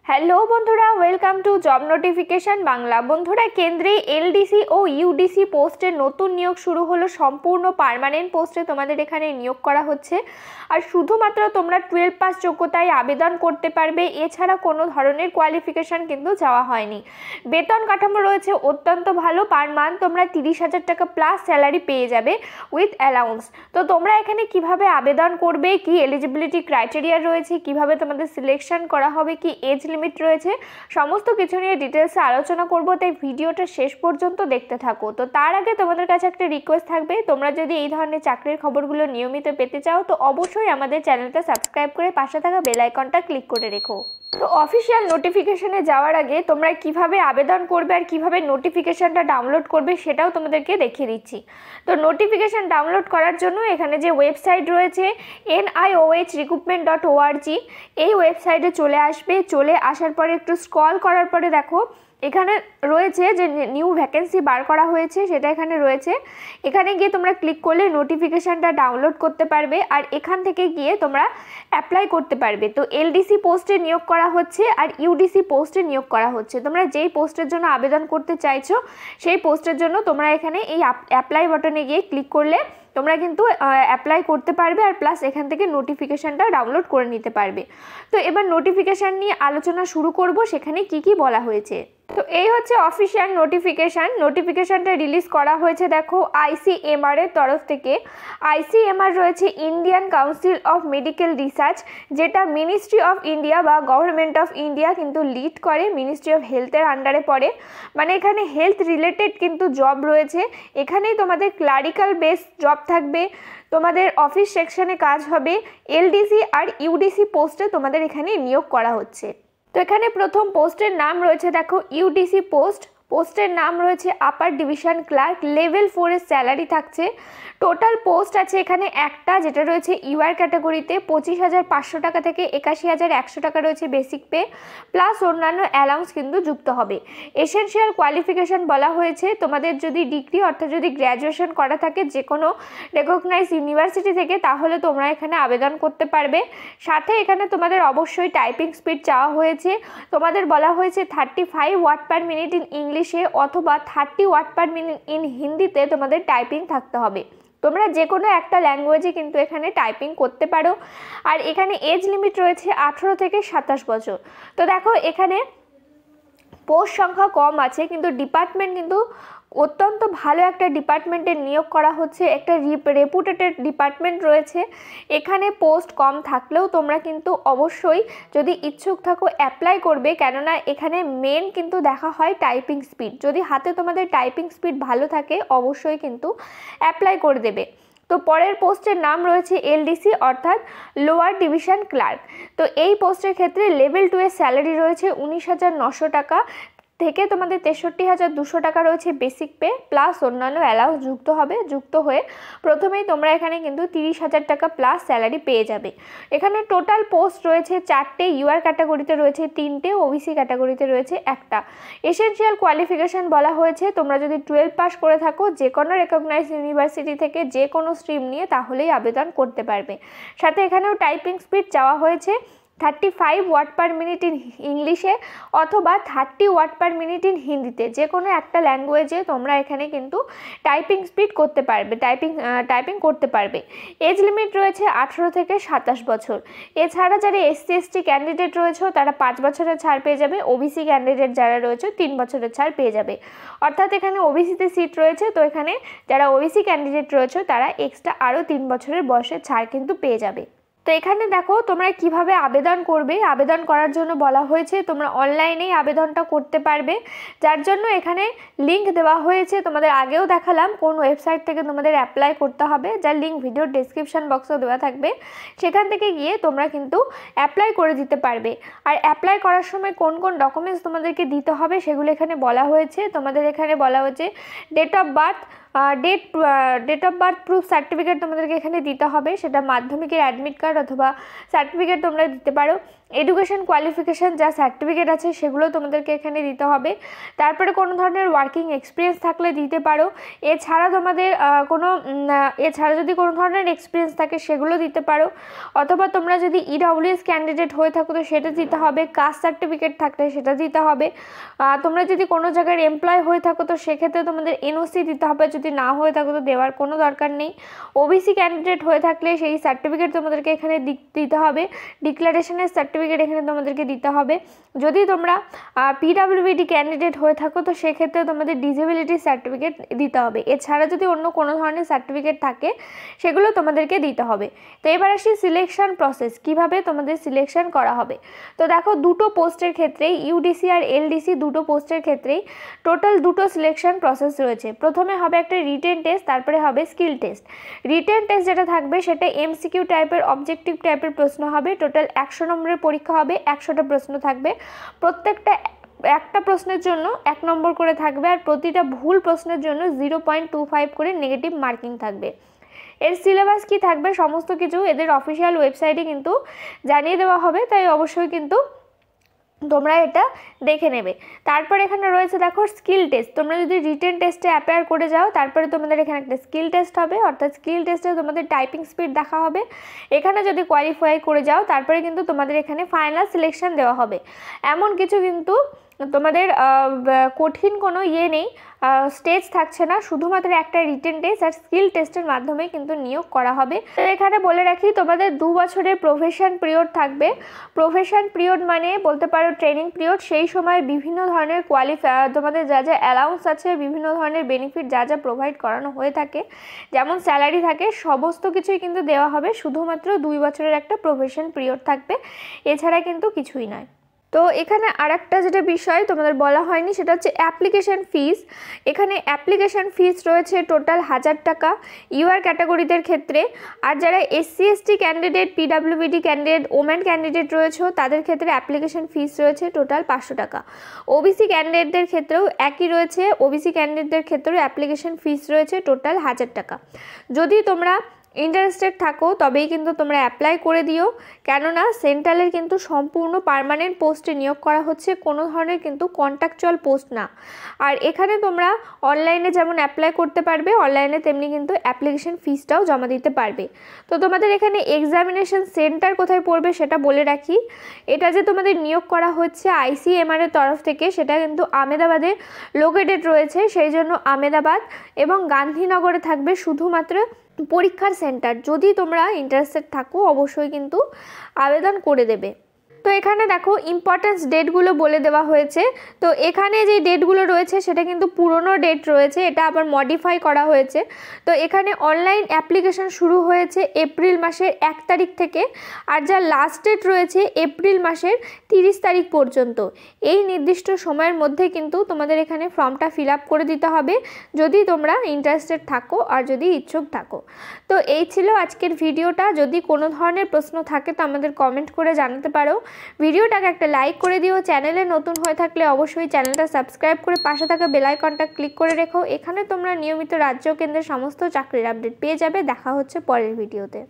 Hello বন্ধুরা, welcome to job notification Bangla. বন্ধুরা, কেন্দ্রে এলডিসি ও ইউডিসি পোস্টে নতুন নিয়োগ শুরু হলো। সম্পূর্ণ পার্মানেন্ট পোস্টে তোমাদের এখানে নিয়োগ করা হচ্ছে। আর শুধুমাত্র তোমরা 12 পাস যোগ্যতায় আবেদন করতে পারবে, এছাড়া কোনো ধরনের কোয়ালিফিকেশান কিন্তু চাওয়া হয়নি। বেতন কাঠামো রয়েছে অত্যন্ত ভালো। পার মান্থ তোমরা 30,000 টাকা প্লাস স্যালারি পেয়ে যাবে উইথ অ্যালাউন্স। তো তোমরা এখানে কিভাবে আবেদন করবে, কি এলিজিবিলিটি ক্রাইটেরিয়া রয়েছে, কিভাবে তোমাদের সিলেকশন করা হবে, কি এজ লিমিট রয়েছে, সমস্ত কিছু নিয়ে ডিটেলসে আলোচনা করব। তাই ভিডিওটা শেষ পর্যন্ত দেখতে থাকো। তো তার আগে তোমাদের কাছে একটা রিকোয়েস্ট থাকবে, তোমরা যদি এই ধরনের চাকরির খবরগুলো নিয়মিত পেতে চাও তো অবশ্যই আমাদের চ্যানেলটা সাবস্ক্রাইব করে পাশে থাকা বেল আইকনটা ক্লিক করে রেখো। তো অফিসিয়াল নোটিফিকেশনে যাওয়ার আগে তোমরা কিভাবে আবেদন করবে আর কিভাবে নোটিফিকেশনটা ডাউনলোড করবে সেটাও তোমাদেরকে দেখিয়ে দিচ্ছি। তো নোটিফিকেশন ডাউনলোড করার জন্য এখানে যে ওয়েবসাইট রয়েছে NIOHrecruitment.org, এই ওয়েবসাইটে চলে আসবে। চলে আসার পরে একটু স্ক্রল করার পরে দেখো এখানে রয়েছে যে নিউ ভ্যাকেন্সি বার করা হয়েছে, সেটা এখানে রয়েছে। এখানে গিয়ে তোমরা ক্লিক করলে নোটিফিকেশানটা ডাউনলোড করতে পারবে আর এখান থেকে গিয়ে তোমরা অ্যাপ্লাই করতে পারবে। তো এলডিসি পোস্টে নিয়োগ করা হচ্ছে আর ইউডিসি পোস্টে নিয়োগ করা হচ্ছে। তোমরা যেই পোস্টের জন্য আবেদন করতে চাইছো সেই পোস্টের জন্য তোমরা এখানে এই অ্যাপ্লাই বাটনে গিয়ে ক্লিক করলে তোমরা কিন্তু অ্যাপ্লাই করতে পারবে আর প্লাস এখান থেকে নোটিফিকেশানটা ডাউনলোড করে নিতে পারবে। তো এবার নোটিফিকেশান নিয়ে আলোচনা শুরু করব, সেখানে কি কি বলা হয়েছে। তো এই হচ্ছে অফিসিয়াল নোটিফিকেশানটা রিলিজ করা হয়েছে দেখো ICMR এর তরফ থেকে। ICMR রয়েছে Indian council of medical research, যেটা মিনিস্ট্রি অফ ইন্ডিয়া বা গভর্নমেন্ট অফ ইন্ডিয়া কিন্তু লিড করে, মিনিস্ট্রি অফ হেলথের আন্ডারে পড়ে। মানে এখানে হেলথ রিলেটেড কিন্তু জব রয়েছে। এখানেই তোমাদের ক্লারিক্যাল বেস জব থাকবে, তোমাদের অফিস সেকশনে কাজ হবে। এলডিসি আর ইউডিসি পোস্টে তোমাদের এখানে নিয়োগ করা হচ্ছে। তো এখানে প্রথম পোস্টের নাম রয়েছে দেখো ইউডিসি পোস্টের নাম রয়েছে আপার ডিভিশন ক্লার্ক, লেভেল 4 এর স্যালারি থাকছে। টোটাল পোস্ট আছে এখানে একটা, যেটা রয়েছে ইউআর ক্যাটাগরিতে 25,500 টাকা থেকে 81,100 টাকা রয়েছে বেসিক পে, প্লাস অন্যান্য অ্যালাউন্স কিন্তু যুক্ত হবে। এসেনশিয়াল কোয়ালিফিকেশান বলা হয়েছে তোমাদের যদি ডিগ্রি অর্থাৎ যদি গ্র্যাজুয়েশন করা থাকে যে কোনো রেকগনাইজ ইউনিভার্সিটি থেকে, তাহলে তোমরা এখানে আবেদন করতে পারবে। সাথে এখানে তোমাদের অবশ্যই টাইপিং স্পিড চাওয়া হয়েছে। তোমাদের বলা হয়েছে 35 ওয়ার্ড পার মিনিট ইন ইংলিশে অথবা 30 ওয়ার্ড পার মিনিট ইন হিন্দিতে তোমাদের টাইপিং থাকতে হবে। তোমরা যে কোনো একটা ল্যাঙ্গুয়েজে কিন্তু এখানে টাইপিং করতে পারো। আর এখানে এজ লিমিট রয়েছে 18 থেকে 27 বছর। তো দেখো এখানে পোস্ট সংখ্যা কম আছে, কিন্তু ডিপার্টমেন্ট কিন্তু অত্যন্ত ভালো একটা ডিপার্টমেন্টে নিয়োগ করা হচ্ছে, একটা রেপুটেটেড ডিপার্টমেন্ট রয়েছে। এখানে পোস্ট কম থাকলেও তোমরা কিন্তু অবশ্যই যদি ইচ্ছুক থাকো অ্যাপ্লাই করবে, কেননা এখানে মেন কিন্তু দেখা হয় টাইপিং স্পিড। যদি হাতে তোমাদের টাইপিং স্পিড ভালো থাকে অবশ্যই কিন্তু অ্যাপ্লাই করে দেবে। তো পরের পোস্টের নাম রয়েছে এলডিসি অর্থাৎ লোয়ার ডিভিশন ক্লার্ক। তো এই পোস্টের ক্ষেত্রে লেভেল 2 এর স্যালারি রয়েছে 19,900 টাকা থেকে তোমাদের 63,200 টাকা রয়েছে বেসিক পে, প্লাস অন্যান্য অ্যালাউন্স যুক্ত হয়ে প্রথমেই তোমরা এখানে কিন্তু 30,000 টাকা প্লাস স্যালারি পেয়ে যাবে। এখানে টোটাল পোস্ট রয়েছে 4টে, ইউআর ক্যাটাগরিতে রয়েছে 3টে, ওবিসি ক্যাটাগরিতে রয়েছে একটা। এসেনশিয়াল কোয়ালিফিকেশান বলা হয়েছে তোমরা যদি 12 পাস করে থাকো যে কোনো রেকগনাইজ ইউনিভার্সিটি থেকে যে কোনো স্ট্রিম নিয়ে, তাহলেই আবেদন করতে পারবে। সাথে এখানেও টাইপিং স্পিড চাওয়া হয়েছে 35 ওয়ার্ড পার মিনিট ইন ইংলিশে অথবা 30 ওয়ার্ড পার মিনিট ইন হিন্দিতে, যে কোনো একটা ল্যাঙ্গুয়েজে তোমরা এখানে কিন্তু টাইপিং স্পিড করতে পারবে, টাইপিং করতে পারবে। এজ লিমিট রয়েছে 18 থেকে 27 বছর। এছাড়া যারা SC/ST ক্যান্ডিডেট রয়েছে তারা 5 বছরের ছাড় পেয়ে যাবে, ওবিসি ক্যান্ডিডেট যারা রয়েছে 3 বছরের ছাড় পেয়ে যাবে। অর্থাৎ এখানে ওবিসিতে সিট রয়েছে, তো এখানে যারা ওবিসি ক্যান্ডিডেট রয়েছে তারা এক্সট্রা আরও 3 বছরের বয়সের ছাড় কিন্তু পেয়ে যাবে। তো এখানে দেখো তোমরা কিভাবে আবেদন করবে। আবেদন করার জন্য বলা হয়েছে তোমরা অনলাইনেই আবেদনটা করতে পারবে, যার জন্য এখানে লিঙ্ক দেওয়া হয়েছে। তোমাদের আগেও দেখালাম কোন ওয়েবসাইট থেকে তোমাদের অ্যাপ্লাই করতে হবে, যার লিঙ্ক ভিডিওর ডেসক্রিপশন বক্সেও দেওয়া থাকবে। সেখান থেকে গিয়ে তোমরা কিন্তু অ্যাপ্লাই করে দিতে পারবে। আর অ্যাপ্লাই করার সময় কোন কোন ডকুমেন্টস তোমাদেরকে দিতে হবে সেগুলো এখানে বলা হয়েছে। তোমাদের এখানে বলা হয়েছে date of birth proof certificate তোমাদেরকে এখানে দিতে হবে, সেটা মাধ্যমিকের অ্যাডমিট কার্ড অথবা সার্টিফিকেট তোমরা দিতে পারো। এডুকেশন কোয়ালিফিকেশান যা সার্টিফিকেট আছে সেগুলো তোমাদেরকে এখানে দিতে হবে। তারপরে কোনো ধরনের ওয়ার্কিং এক্সপিরিয়েন্স থাকলে দিতে পারো। এছাড়া তোমাদের এছাড়া যদি কোনো ধরনের এক্সপিরিয়েন্স থাকে সেগুলো দিতে পারো, অথবা তোমরা যদি ইডব্লিউএস ক্যান্ডিডেট হয়ে থাকো তো সেটা দিতে হবে, কাস্ট সার্টিফিকেট থাকলে সেটা দিতে হবে। তোমরা যদি কোনো জায়গার এমপ্লয় হয়ে থাকো তো সেক্ষেত্রে তোমাদের এনওসি দিতে হবে, যদি না হয়ে থাকো তো দেওয়ার কোনো দরকার নেই। ওবিসি ক্যান্ডিডেট হয়ে থাকলে সেই সার্টিফিকেট তোমাদেরকে এখানে দিতে হবে, ডিক্লারেশনের সার্টিফিকেট এখানে তোমাদেরকে দিতে হবে। যদি তোমরা পিডব্লিউডি ক্যান্ডিডেট হয়ে থাকো তো সেক্ষেত্রে তোমাদের ডিসেবিলিটি সার্টিফিকেট দিতে হবে। এছাড়া যদি অন্য কোনো ধরনের সার্টিফিকেট থাকে সেগুলো তোমাদেরকে দিতে হবে। তো এবার আসি সিলেকশন প্রসেস, কিভাবে তোমাদের সিলেকশন করা হবে। তো দেখো দুটো পোস্টের ক্ষেত্রেই, ইউডিসি আর এলডিসি দুটো পোস্টের ক্ষেত্রেই টোটাল দুটো সিলেকশন প্রসেস রয়েছে। প্রথমে হবে একটা রিটেন টেস্ট, তারপরে হবে স্কিল টেস্ট। রিটেন টেস্ট যেটা থাকবে সেটা এমসিকিউ টাইপের, অবজেক্টিভ টাইপের প্রশ্ন হবে। টোটাল 100 নম্বরের পরীক্ষা হবে, 100টা প্রশ্ন থাকবে। প্রত্যেকটা একটা প্রশ্নের জন্য 1 নম্বর করে থাকবে, আর প্রতিটা ভুল প্রশ্নের জন্য 0.25 করে নেগেটিভ মার্কিং থাকবে। এর সিলেবাস কি থাকবে সমস্ত কিছু এদের অফিসিয়াল ওয়েবসাইটে কিন্তু জানিয়ে দেওয়া হবে, তাই অবশ্যই কিন্তু তোমরা এটা দেখে নেবে। তারপর এখানে রয়েছে দেখো স্কিল টেস্ট। তোমরা যদি রিটেন টেস্টে অ্যাপিয়ার করে যাও তারপরে তোমাদের এখানে একটা স্কিল টেস্ট হবে, অর্থাৎ স্কিল টেস্টে তোমাদের টাইপিং স্পিড দেখা হবে। এখানে যদি কোয়ালিফাই করে যাও তারপরে কিন্তু তোমাদের এখানে ফাইনাল সিলেকশন দেওয়া হবে। এমন কিছু কিন্তু তোমাদের কঠিন কোনো নেই, স্টেজ থাকছে না, শুধুমাত্র একটা রিটেন টেস্ট আর স্কিল টেস্টের মাধ্যমে কিন্তু নিয়োগ করা হবে। তো এখানে বলে রাখি তোমাদের 2 বছরের প্রফেশন পিরিয়ড থাকবে। প্রফেশন পিরিয়ড মানে বলতে পারো ট্রেনিং পিরিয়ড। সেই সময় বিভিন্ন ধরনের তোমাদের যা যা অ্যালাউন্স আছে, বিভিন্ন ধরনের বেনিফিট যা যা প্রোভাইড করানো হয়ে থাকে, যেমন স্যালারি থাকে, সমস্ত কিছুই কিন্তু দেওয়া হবে। শুধুমাত্র 2 বছরের একটা প্রফেশন পিরিয়ড থাকবে, এছাড়া কিন্তু কিছুই নয়। তো এখানে আরেকটা যেটা বিষয় তোমাদের বলা হয়নি সেটা হচ্ছে অ্যাপ্লিকেশন ফিস। এখানে অ্যাপ্লিকেশন ফিস রয়েছে টোটাল 1000 টাকা ইউআর ক্যাটাগরিদের ক্ষেত্রে, আর যারা SC ST candidate, PWD candidate, women candidate রয়েছে তাদের ক্ষেত্রে অ্যাপ্লিকেশন ফিস রয়েছে টোটাল 500 টাকা। ওবিসি ক্যান্ডিডেটদের ক্ষেত্রেও একই রয়েছে, ওবিসি ক্যান্ডিডেটদের ক্ষেত্রেও অ্যাপ্লিকেশন ফিস রয়েছে টোটাল 1000 টাকা। যদি তোমরা ইন্টারেস্টেড থাকো তবেই কিন্তু তোমরা অ্যাপ্লাই করে দিও, কেননা সেন্ট্রালের কিন্তু সম্পূর্ণ পার্মানেন্ট পোস্টে নিয়োগ করা হচ্ছে, কোনো ধরনের কিন্তু কন্ট্রাকচুয়াল পোস্ট না। আর এখানে তোমরা অনলাইনে যেমন অ্যাপ্লাই করতে পারবে, অনলাইনে তেমনি কিন্তু অ্যাপ্লিকেশন ফিসটাও জমা দিতে পারবে। তো তোমাদের এখানে এক্সামিনেশন সেন্টার কোথায় পড়বে সেটা বলে রাখি। এটা যে তোমাদের নিয়োগ করা হচ্ছে ICMR এর তরফ থেকে, সেটা কিন্তু আহমেদাবাদে লোকেটেড রয়েছে, সেই জন্য আহমেদাবাদ এবং গান্ধীনগরে থাকবে শুধুমাত্র পরীক্ষার সেন্টার। যদি তোমরা ইন্টারেস্টেড থাকো অবশ্যই কিন্তু আবেদন করে দেবে। তো এখানে দেখো ইম্পর্টেন্স ডেটগুলো বলে দেওয়া হয়েছে। তো এখানে যে ডেটগুলো রয়েছে সেটা কিন্তু পুরনো ডেট রয়েছে, এটা আবার মডিফাই করা হয়েছে। তো এখানে অনলাইন অ্যাপ্লিকেশন শুরু হয়েছে এপ্রিল মাসের 1 তারিখ থেকে, আর যা লাস্ট ডেট রয়েছে এপ্রিল মাসের 30 তারিখ পর্যন্ত। এই নির্দিষ্ট সময়ের মধ্যে কিন্তু তোমাদের এখানে ফর্মটা ফিল আপ করে দিতে হবে যদি তোমরা ইন্টারেস্টেড থাকো আর যদি ইচ্ছুক থাকো। তো এই ছিল আজকের ভিডিওটা। যদি কোনো ধরনের প্রশ্ন থাকে তো আমাদের কমেন্ট করে জানাতে পারো। ভিডিওটাকে একটা লাইক করে দিও। চ্যানেলে নতুন হয়ে থাকলে অবশ্যই চ্যানেলটা সাবস্ক্রাইব করে পাশে থাকা বেল আইকনটা ক্লিক করে রেখো। এখানে তোমরা নিয়মিত রাজ্য কেন্দ্রের সমস্ত চাকরির আপডেট পেয়ে যাবে। দেখা হচ্ছে পরের ভিডিওতে।